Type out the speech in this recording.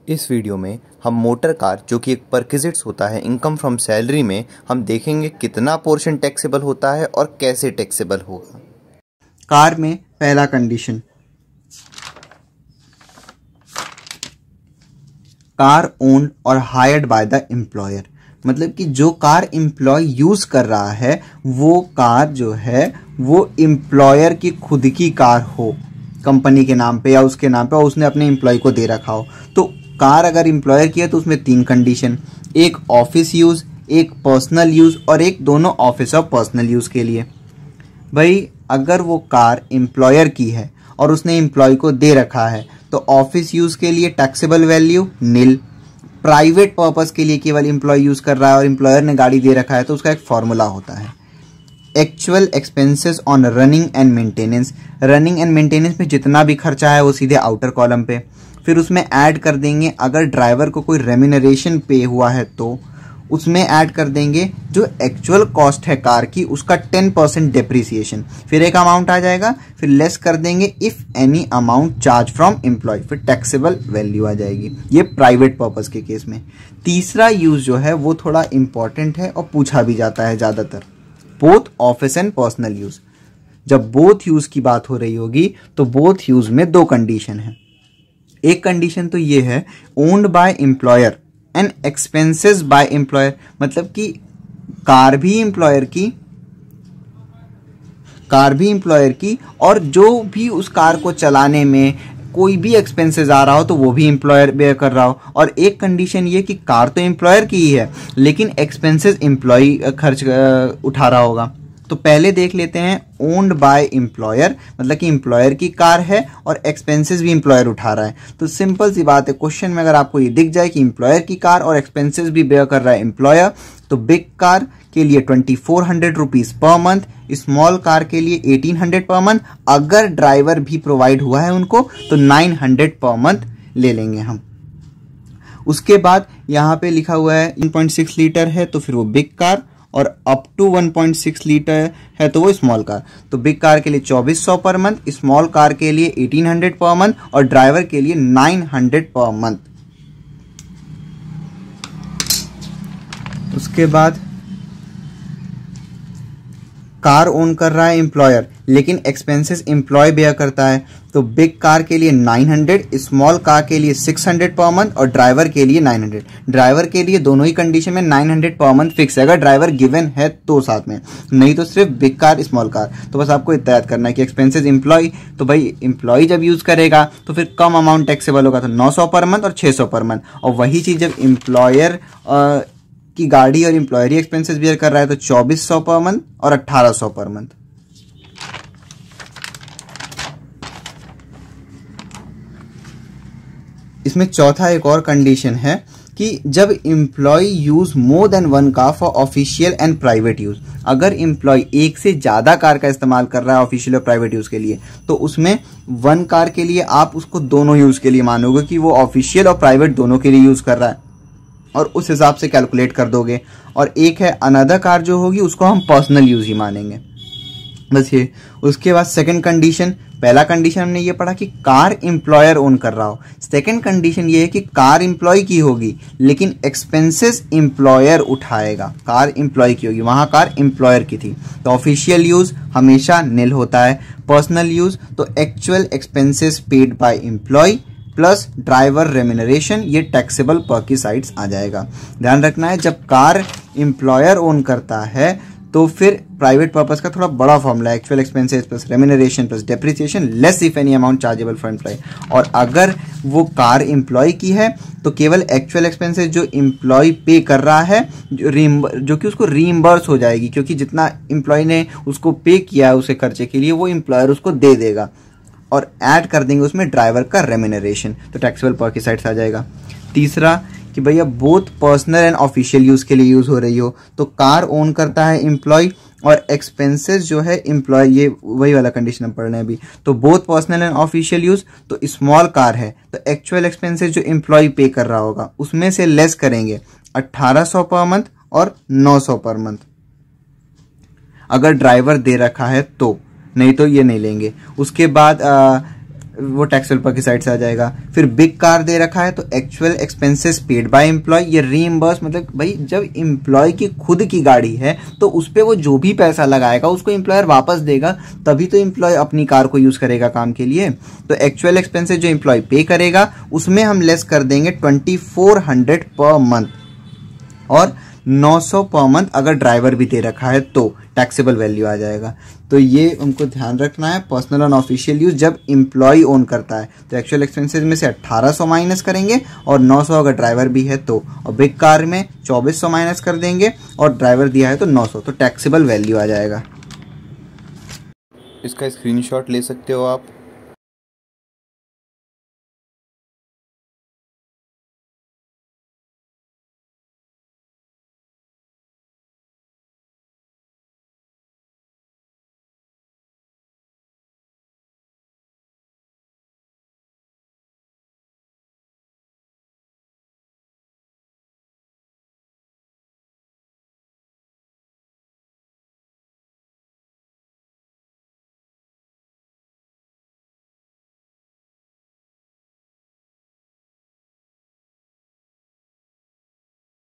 इस वीडियो में हम मोटर कार जो कि एक परक्विजिट्स होता है इनकम फ्रॉम सैलरी में हम देखेंगे कितना पोर्शन टैक्सेबल होता है और कैसे टैक्सेबल होगा। कार में पहला कंडीशन, कार ओन्ड और हायर्ड बाय द एम्प्लॉयर, मतलब कि जो कार एम्प्लॉय यूज कर रहा है वो कार जो है वो एम्प्लॉयर की खुद की कार हो, कंपनी के नाम पे या उसके नाम पे, और उसने अपने एम्प्लॉय को दे रखा हो। तो कार अगर एम्प्लॉयर की है तो उसमें तीन कंडीशन, एक ऑफिस यूज, एक पर्सनल यूज और एक दोनों ऑफिस और पर्सनल यूज के लिए। भाई अगर वो कार एम्प्लॉयर की है और उसने एम्प्लॉय को दे रखा है तो ऑफिस यूज के लिए टैक्सेबल वैल्यू नील, प्राइवेट पर्पस के लिए केवल एम्प्लॉय यूज कर रहा है और एम्प्लॉयर ने गाड़ी दे रखा है तो उसका एक फॉर्मूला होता है actual expenses on running and maintenance. Running and maintenance में जितना भी खर्चा है वो सीधे आउटर कॉलम पे, फिर उसमें ऐड कर देंगे अगर ड्राइवर को कोई रेम्यूनरेशन पे हुआ है तो उसमें ऐड कर देंगे जो एक्चुअल कॉस्ट है कार की उसका 10% डेप्रिसिएशन, फिर एक अमाउंट आ जाएगा, फिर लेस कर देंगे if any amount charge from employ, फिर टैक्सेबल वैल्यू आ जाएगी। ये प्राइवेट पर्पस के केस में। तीसरा यूज जो है वो थोड़ा इंपॉर्टेंट है और पूछा भी जाता है ज्यादातर, both office and personal use. जब बोथ यूज की बात हो रही होगी तो बोथ यूज में दो कंडीशन है। एक कंडीशन तो ये है owned by employer and expenses by employer, मतलब कि कार भी एम्प्लॉयर की और जो भी उस कार को चलाने में कोई भी एक्सपेंसेस आ रहा हो तो वो भी एम्प्लॉयर बेयर कर रहा हो। और एक कंडीशन ये कि कार तो एम्प्लॉयर की ही है लेकिन एक्सपेंसेस एम्प्लॉय खर्च उठा रहा होगा। तो पहले देख लेते हैं ओन्ड बाय एम्प्लॉयर, मतलब कि एम्प्लॉयर की कार है और एक्सपेंसेस भी एम्प्लॉयर उठा रहा है। तो सिंपल सी बात है, क्वेश्चन में अगर आपको ये दिख जाए कि एम्प्लॉयर की कार और एक्सपेंसेस भी बेयर कर रहा है एम्प्लॉयर, तो बिग कार के लिए 2400 rupees per month, small car के लिए 1800 पर मंथ, अगर ड्राइवर भी प्रोवाइड हुआ है उनको तो 900 पर मंथ ले लेंगे हम। उसके बाद यहाँ पे लिखा हुआ है 1.6 लीटर है तो फिर वो बिग कार, और अप टू 1.6 लीटर है तो वो स्मॉल कार। तो बिग कार के लिए 2400 पर मंथ, स्मॉल कार के लिए 1800 पर मंथ और ड्राइवर के लिए 900 पर मंथ। उसके बाद कार ओन कर रहा है एम्प्लॉयर लेकिन एक्सपेंसेस एम्प्लॉय बेयर करता है, तो बिग कार के लिए 900, स्मॉल कार के लिए 600 पर मंथ और ड्राइवर के लिए 900। ड्राइवर के लिए दोनों ही कंडीशन में 900 पर मंथ फिक्स है, अगर ड्राइवर गिवन है तो साथ में, नहीं तो सिर्फ बिग कार स्मॉल कार। तो बस आपको इतना याद करना है कि एक्सपेंसेस एम्प्लॉय, तो भाई एम्प्लॉय जब यूज करेगा तो फिर कम अमाउंट टैक्सेबल होगा, तो 900 पर मंथ और 600 पर मंथ। और वही चीज जब एम्प्लॉयर की गाड़ी और एम्प्लॉयरी एक्सपेंसेस बियर कर रहा है तो 2400 पर मंथ और 1800 पर मंथ। इसमें चौथा एक और कंडीशन है कि जब employ use more than one car for official and private use, अगर एम्प्लॉय एक से ज्यादा कार का इस्तेमाल कर रहा है ऑफिशियल और प्राइवेट यूज के लिए तो उसमें वन कार के लिए आप उसको दोनों यूज के लिए मानोगे कि वो ऑफिशियल और प्राइवेट दोनों के लिए यूज कर रहा है और उस हिसाब से कैलकुलेट कर दोगे। और एक है अनदर कार जो होगी उसको हम पर्सनल यूज ही मानेंगे, बस ये। उसके बाद सेकंड कंडीशन, पहला कंडीशन हमने ये पढ़ा कि कार एम्प्लॉयर ओन कर रहा हो, सेकंड कंडीशन ये है कि कार एम्प्लॉय की होगी लेकिन एक्सपेंसेस एम्प्लॉयर उठाएगा, कार एम्प्लॉय की होगी, वहां कार एम्प्लॉयर की थी तो ऑफिशियल यूज हमेशा नील होता है, पर्सनल यूज तो actual expenses paid by employ plus driver remuneration, ये टैक्सेबल पर की साइड्स आ जाएगा। ध्यान रखना है जब कार एम्प्लॉयर ओन करता है तो फिर प्राइवेट पर्पस का थोड़ा बड़ा फॉर्मूला है actual expenses plus remuneration plus depreciation less if any amount chargeable for employ. और अगर वो कार एम्प्लॉय की है तो केवल एक्चुअल एक्सपेंसेस जो एम्प्लॉय पे कर रहा है जो कि उसको रीइंबर्स हो जाएगी, क्योंकि जितना एम्प्लॉय ने उसको पे किया है उसके खर्चे के लिए वो एम्प्लॉयर उसको दे देगा, और ऐड कर देंगे उसमें ड्राइवर का रेम्यूनरेशन, तो टैक्सेबल पर की साइड से आ जाएगा। तीसरा कि भैया both personal and official use के लिए यूज हो रही हो, तो कार ओन करता है एम्प्लॉय और एक्सपेंसेस जो है एम्प्लॉय, ये वही वाला कंडीशन हम पढ़ रहे हैं अभी, तो both personal and official use, तो स्मॉल कार है तो एक्चुअल एक्सपेंसेस जो एम्प्लॉय पे कर रहा होगा उसमें से लेस करेंगे 1800 पर मंथ और 900 पर मंथ, अगर ड्राइवर दे रखा है तो, नहीं तो ये नहीं लेंगे। उसके बाद वो टैक्सेबल पर की साइड से आ जाएगा। फिर बिग कार दे रखा है तो actual expenses paid by employ, ये रीइंबर्स मतलब भाई जब एम्प्लॉय की खुद की गाड़ी है तो उस पर वो जो भी पैसा लगाएगा उसको एम्प्लॉयर वापस देगा, तभी तो एम्प्लॉय अपनी कार को यूज करेगा काम के लिए। तो एक्चुअल एक्सपेंसेस जो एम्प्लॉय पे करेगा उसमें हम लेस कर देंगे 2400 पर मंथ और 900 पर मंथ अगर ड्राइवर भी दे रखा है तो टैक्सेबल वैल्यू आ जाएगा। तो ये उनको ध्यान रखना है। पर्सनल और ऑफिशियल यूज जब एम्प्लॉय ओन करता है तो एक्चुअल एक्सपेंसेस में से 1800 माइनस करेंगे और 900 अगर ड्राइवर भी है तो, और बिग कार में 2400 माइनस कर देंगे और ड्राइवर दिया है तो 900, तो टैक्सेबल वैल्यू आ जाएगा। इसका स्क्रीनशॉट ले सकते हो आप